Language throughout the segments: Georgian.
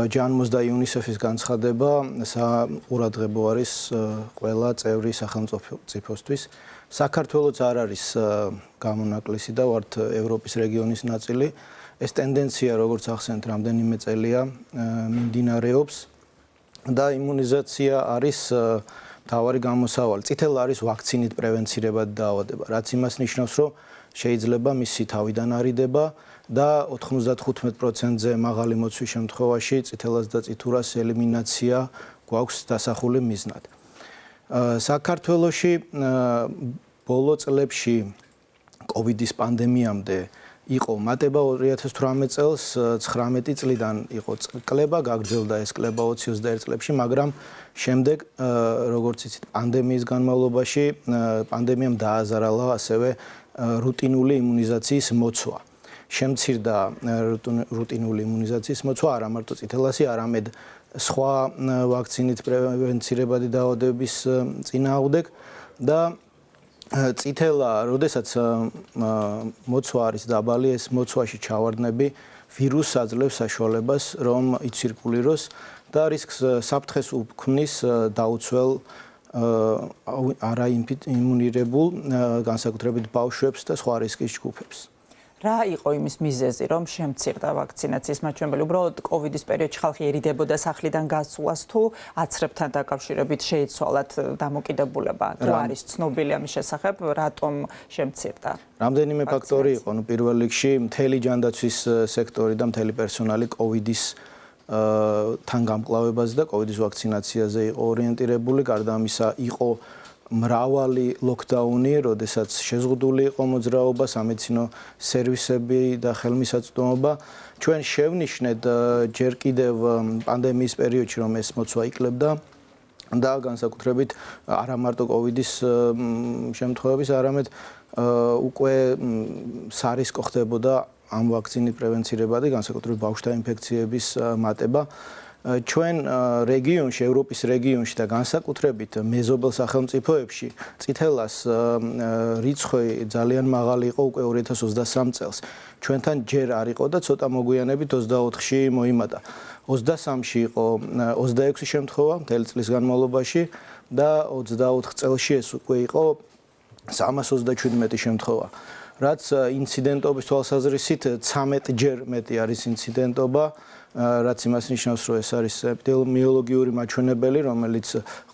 ჯანმოს და იუნისეფის განცხადება საყურადღებო არის ყველა წევრი სახელმწიფოსთვის. საქართველოც არ არის გამონაკლისი და ვართ ევროპის რეგიონის ნაწილი. ეს ტენდენცია, როგორც ახსენეთ, რამდენიმე წელია მიმდინარეობს და იმუნიზაცია არის მთავარი გამოსავალი. წითელი არის ვაქცინით პრევენცირებადი დაავადება, რაც იმას ნიშნავს, რომ შეიძლება მისი თავიდან არიდება და 95%-ზე მაღალი მოცვის შემთხვევაში წითელას და წითურას ელიმინაცია გვაქვს დასახული მიზნად. საქართველოში ბოლო წლებში კოვიდის პანდემიამდე იყო მატება 2018 წელს 19 წლიდან იყო კლება, გაგრძელდა ეს კლება 20-21 წლებში, მაგრამ შემდეგ როგორც იცით პანდემიის განმავლობაში პანდემიამ დააზარალა ასევე რუტინული იმუნიზაციის მოცვა. შემცირდა რუტინული იმუნიზაციის მოცვა არა მარტო წითელასი, არამედ სხვა ვაქცინით პრევენცირებადი დაავადებების წინააღმდეგ და წითელა, როდესაც მოცვა არის დაბალი, ეს მოცვაში ჩავარდნები ვირუსს აძლევს საშუალებას, რომ იცირკულიროს და რისკს საფრთხეს უქმნის დაუცველ არაიმუნირებულ განსაკუთრებით ბავშვებს და სხვა რისკის ჯგუფებს. რა იყო იმის მიზეზი, რომ შემცირდა ვაქცინაციის მაჩვენებელი? უბრალოდ კოვიდის პერიოდში ხალხი ერიდებოდა სახლიდან გასვლას თუ აცრებთან დაკავშირებით შეიცვალათ დამოკიდებულება? თუ არის ცნობილი ამის შესახებ, რატომ შემცირდა? რამდენიმე ფაქტორი იყო, პირველ რიგში მთელი ჯანდაცვის სექტორი და მთელი პერსონალი კოვიდის თან გამკლავებაზე და კოვიდის ვაქცინაციაზე იყო ორიენტირებული, გარდა ამისა იყო მრავალი ლოკდაუნი, როდესაც შეზღუდული იყო მოძრაობა, სამედიცინო სერვისები და ხელმისაწვდომობა. ჩვენ შევნიშნეთ ჯერ კიდევ პანდემიის პერიოდში, რომ ეს მოცვა იქლებდა და განსაკუთრებით არა მარტო კოვიდის შემთხვევების, არამედ უკვე სარისკო ხდებოდა ამ ვაქცინით პრევენცირებადი, განსაკუთრებით ბავშვთა ინფექციების მატება. ჩვენ რეგიონში, ევროპის რეგიონში და განსაკუთრებით მეზობელ სახელმწიფოებში წითელას რიცხვი ძალიან მაღალი იყო უკვე 2023 წელს. ჩვენთან ჯერ არ იყო და ცოტა მოგვიანებით 24-ში მოიმატა. 23-ში იყო 26 შემთხვევა მთელი წლის განმავლობაში და 24 წელში ეს უკვე იყო 327 შემთხვევა. რაც ინციდენტობის თვალსაზრისით 13 ჯერ მეტი არის ინციდენტობა, რაც იმას ნიშნავს, რომ ეს არის ეპიდემიოლოგიური მაჩვენებელი, რომელიც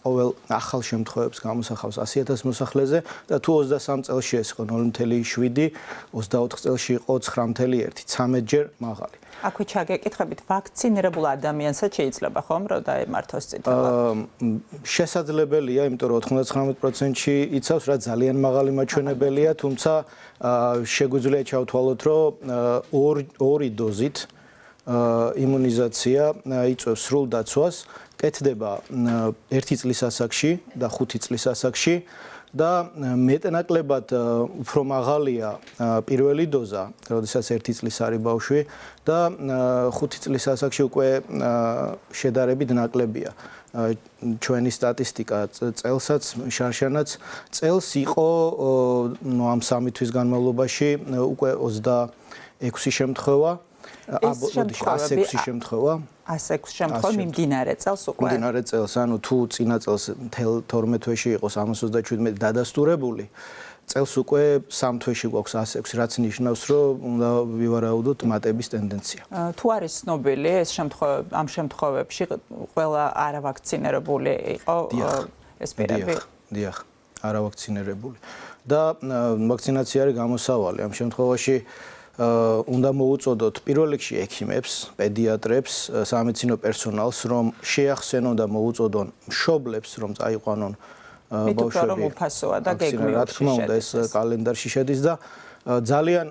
ყოველ ახალ შემთხვევებს გამოსახავს 100,000 მოსახლეზე და თუ 23 წელში ეს იყო 0.7, 24 წელში იყო 9.1, 13 ჯერ მაღალი. აქვე ჩაგეკითხებით, ვაქცინირებულ ადამიანსაც შეიძლება ხომ რომ დაემართოს წითელა? შესაძლებელია, იმიტომ რომ 99%-ში იცავს, რა ძალიან მაღალი მაჩვენებელია, თუმცა შეგვიძლია ჩავთვალოთ, რომ ორი დოზით იმუნიზაცია იწვევს სრულ დაცვას, კეთდება 1 წლის ასაკში და 5 წლის ასაკში და მეტნაკლებად უფრო მაღალია პირველი დოზა, როდესაც 1 წლის არის ბავშვი და 5 წლის ასაკში უკვე შედარებით ნაკლებია. ჩვენი სტატისტიკა წელსაც შარშანაც წელს იყო ამ 3 თვის განმავლობაში უკვე 26 შემთხვევა. 106 შემთხვევა. 106 შემთხვევა მიმდინარე წელს უკვე. მიმდინარე წელს, ანუ თუ წინა წელს 12 თვეში იყო 337 დადასტურებული, წელს უკვე 3 თვეში გვაქვს 106, რაც ნიშნავს, რომ უნდა ვივარაუდოთ მატების ტენდენცია. თუ არის ცნობილი ეს ამ შემთხვევებში ყველა არავაქცინირებული იყო ეს პირები? დიახ, არავაქცინირებული. და ვაქცინაცია არის გამოსავალი. ამ შემთხვევაში უნდა მოუწოდოთ პირველ რიგში ექიმებს, პედიატრებს, სამედიცინო პერსონალს, რომ შეახსენონ და მოუწოდონ მშობლებს, რომ წაიყვანონ ბავშვები. რომ უფასოა და გეგმიურში რა თქმა უნდა, ეს კალენდარში შედის და ძალიან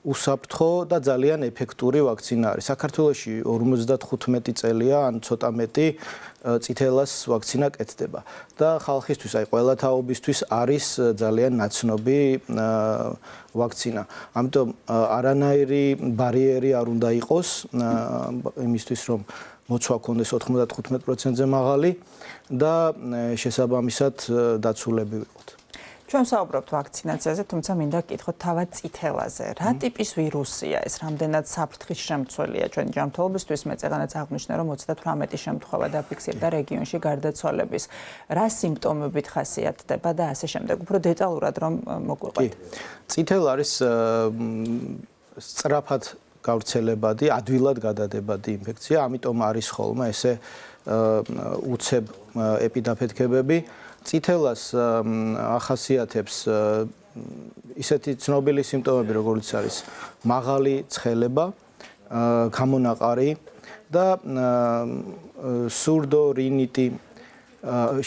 უსაფრთხო და ძალიან ეფექტური ვაქცინა არის. საქართველოში 55 წელია, ან ცოტა მეტი წითელას ვაქცინა კეთდება და ხალხისთვის, აი ყველა თაობისთვის არის ძალიან ნაცნობი ვაქცინა. ამიტომ არანაირი ბარიერი არ უნდა იყოს იმისთვის, რომ მოცვა ქონდეს 95%-ზე მაღალი და შესაბამისად დაცულები ვიყოთ. ჩვენ ვსაუბრობთ ვაქცინაციაზე, თუმცა მინდა გკითხოთ თავად წითელაზე. რა ტიპის ვირუსია ეს? რამდენად საფრთხის შემცველია ჩვენი ჯანმრთელობისთვის? მე წეგანაც აღნიშნე, რომ 38 შემთხვევა დაფიქსირდა რეგიონში გარდაცვალების. რა სიმპტომებით ხასიათდება და ასე შემდეგ. უფრო დეტალურად რომ მოგვიყვეთ. წითელ არის სწრაფად გავრცელებადი, ადვილად გადადებადი ინფექცია, ამიტომ არის ხოლმე ესე უცებ ეპიდაფეთქებები. წითელას ახასიათებს ისეთი ცნობილი სიმპტომები, როგორც არის მაღალი ცხელება, გამონაყარი და სურდო რინიტი.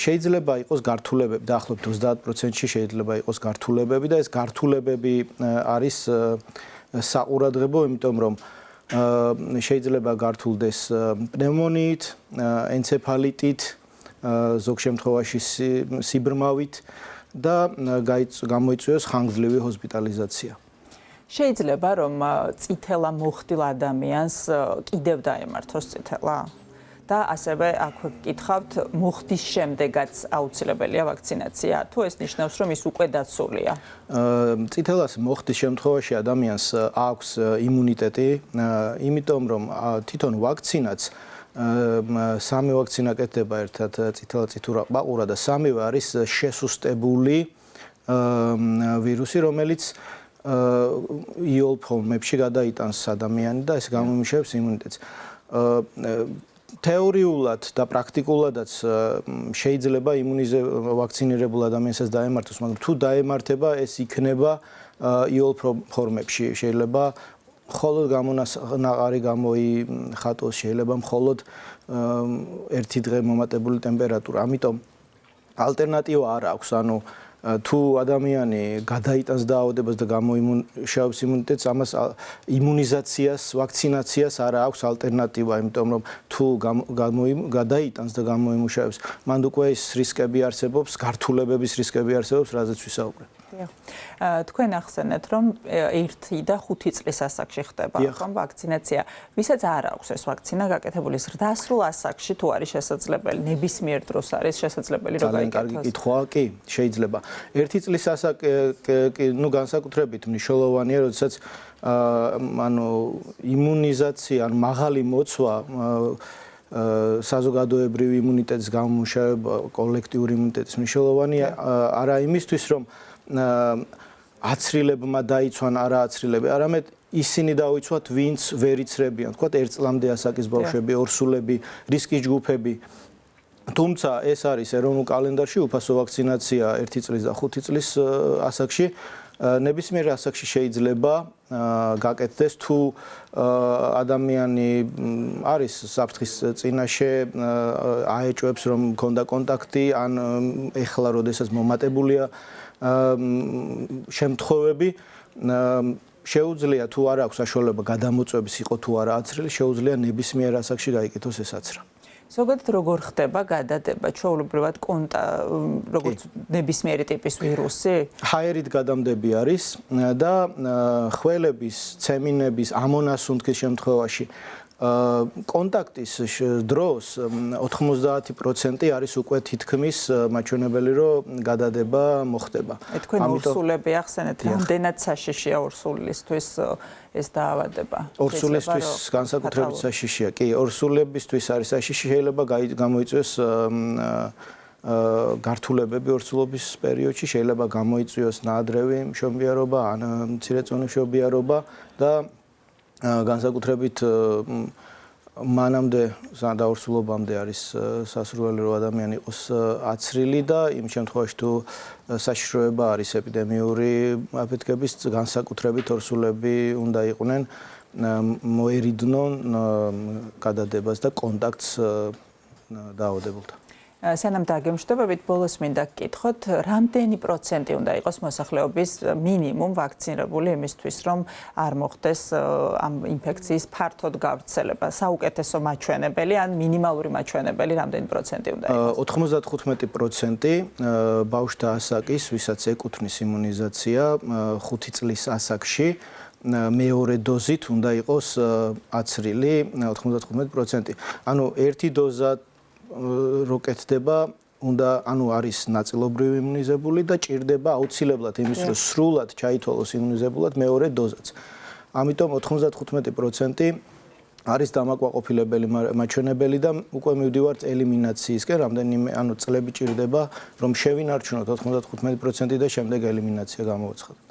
შეიძლება იყოს გართულებები, დაახლოებით 30%-ში შეიძლება იყოს გართულებები და ეს გართულებები არის საყურადღებო, იმიტომ რომ შეიძლება გართულდეს პნევმონიით, ენცეფალიტით, ზოგ შემთხვევაში სიბრმავით და გამოიწვიოს ხანგრძლივი ჰოსპიტალიზაცია. შეიძლება რომ წითელა მოხდილ ადამიანს კიდევ დაემართოს წითელა? და ასევე აქვე გკითხავთ, მოხდის შემდეგაც აუცილებელია ვაქცინაცია, თუ ეს ნიშნავს, რომ ის უკვე დაცულია? წითელას მოხდის შემთხვევაში ადამიანს აქვს იმუნიტეტი, იმიტომ რომ თვითონ ვაქცინაც სამი ვაქცინა კეთდება ერთად, წითელა, წითურა, ყმაყურა და სამივე არის შესუსტებული ვირუსი, რომელიც იოლ ფორმებში გადაიტანს ადამიანი და ეს გამოიმუშავებს იმუნიტეტს. თეორიულად და პრაქტიკულადაც შეიძლება ვაქცინირებულ ადამიანსაც დაემართოს, მაგრამ თუ დაემართება, ეს იქნება იოლ ფორმებში. შეიძლება მხოლოდ გამონაყარი გამოიხატოს, შეიძლება მხოლოდ ერთი დღე მომატებული ტემპერატურა. ამიტომ ალტერნატივა არ აქვს, ანუ თუ ადამიანი გადაიტანს დაავადებას და გამოიმუშავებს იმუნიტეტს, ამას იმუნიზაციას, ვაქცინაციას არ აქვს ალტერნატივა, იმიტომ რომ თუ გადაიტანს და გამოიმუშავებს, მანდ უკვე ის რისკები არსებობს, გართულებების რისკები არსებობს, რაზეც ვისაუბრეთ. თქვენ ახსენეთ, რომ 1 და 5 წლის ასაკში ხდება ხომ ვაქცინაცია. ვისაც არ აქვს ეს ვაქცინა გაკეთებული, ზრდასრულ ასაკში თუ არის შესაძლებელი, ნებისმიერ დროს არის შესაძლებელი რომ ძალიან კარგი კითხვაა, კი, შეიძლება. 1 წლის ასაკი, განსაკუთრებით მნიშვნელოვანია, როდესაც იმუნიზაცია, მაღალი მოცვა საზოგადოებრივი იმუნიტეტის გამომუშავება, კოლექტიური იმუნიტეტის მნიშვნელოვანია არა იმისთვის, რომ აცრილებმა დაიცვან არა აცრილები, არამედ ისინი დაუიცვათ, ვინც ვერ იცრებიან, თქვათ 1 წლამდე ასაკის ბავშვები, ორსულები, რისკის ჯგუფები. თუმცა ეს არის ეროვნულ კალენდარში უფასო ვაქცინაცია 1 წლის და 5 წლის ასაკში. ნებისმიერ ასაკში შეიძლება გაკეთდეს, თუ ადამიანი არის საფრთხის წინაშე, აეჭვებს რომ მქონდა კონტაქტი, ან ეხლა როდესაც მომატებულია შემთხვევები, შეუძლია თუ არ აქვს საშუალება გადამოწვევის იყო თუ არა აცრილი, შეუძლია ნებისმიერ ასაკში გაიკეთოს ეს აცრა. ზოგადად როგორ ხდება გადადება, ჩვეულებრივად როგორც ნებისმიერი ტიპის ვირუსი? ჰაერით გადამდები არის და ხველების, ცემინების, ამონასუნთქის შემთხვევაში კონტაქტის დროს 90% არის უკვე თითქმის მაჩვენებელი, რომ გადადება მოხდება. თქვენ ორსულები ახსენეთ, რამდენად საშიშია ორსულისთვის ეს დაავადება? ორსულისთვის განსაკუთრებით საშიშია. კი, ორსულებისთვის არის საშიში, შეიძლება გამოიწვიოს გართულებები ორსულობის პერიოდში, შეიძლება გამოიწვიოს ნაადრევი მშობიარობა ან მცირეწონი მშობიარობა და განსაკუთრებით მანამდე დაორსულობამდე არის სასურველი, რომ ადამიანი იყოს აცრილი და იმ შემთხვევაში თუ საშიშროება არის ეპიდემიური აფეთქების, განსაკუთრებით ორსულები უნდა იყვნენ მოერიდნონ გადადებას და კონტაქტს დაავადებულთან. სანამ დაგემშვიდობებით, ბოლოს მინდა გკითხოთ, რამდენი პროცენტი უნდა იყოს მოსახლეობის მინიმუმ ვაქცინირებული იმისთვის, რომ არ მოხდეს ამ ინფექციის ფართოდ გავრცელება? საუკეთესო მაჩვენებელი ან მინიმალური მაჩვენებელი რამდენი პროცენტი უნდა იყოს? 95% ბავშვთა ასაკის, ვისაც ეკუთვნის იმუნიზაცია 5 წლის ასაკში, მეორე დოზით უნდა იყოს აცრილი 95%. ანუ ერთი დოზა რო კეთდება უნდა ანუ არის ნაწილობრივი იმუნიზებული და ჭირდება აუცილებლად იმის რომ სრულად ჩაითვალოს იმუნიზებულად მეორე დოზაც. ამიტომ 95% არის დამაკმაყოფილებელი მაჩვენებელი და უკვე მივდივართ ელიმინაციისკენ, რამდენიმე წლები ჭირდება რომ შევინარჩუნოთ 95% და შემდეგ ელიმინაცია გამოვაცხადოთ.